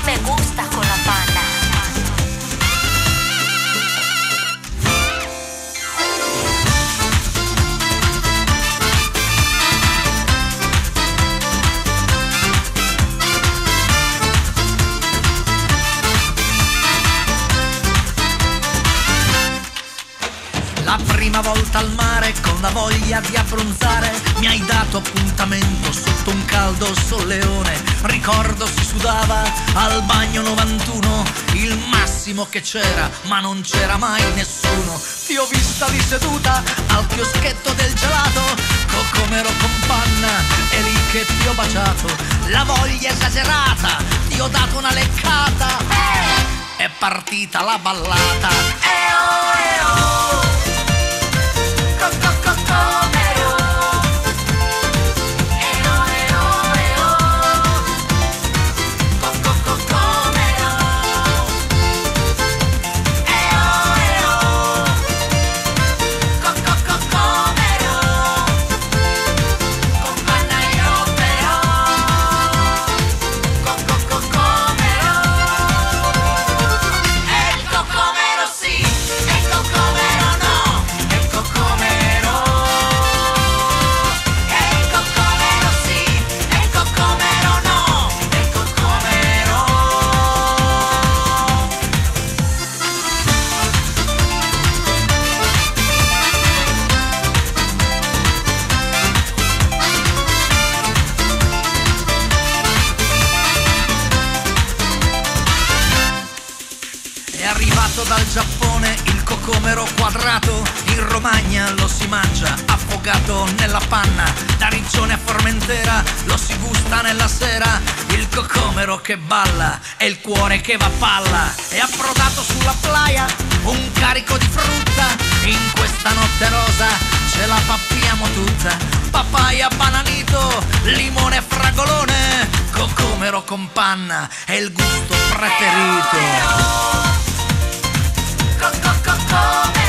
Me gusta con la panna. La prima volta al mare con la voglia di abbronzare mi hai dato appuntamento sotto un caldo solleone. Ricordo si sudava al bagno 91, il massimo che c'era, ma non c'era mai nessuno. Ti ho vista lì seduta al chioschetto del gelato, cocomero con panna, è lì che ti ho baciato. La voglia esagerata, ti ho dato una leccata, è partita la ballata. È arrivato dal Giappone il cocomero quadrato, in Romagna lo si mangia affogato nella panna, da Riccione a Formentera lo si gusta nella sera. Il cocomero che balla è il cuore che va a palla. È approdato sulla playa un carico di frutta, in questa notte rosa ce la pappiamo tutta. Papaya, bananito, limone e fragolone, cocomero con panna è il gusto preferito. Come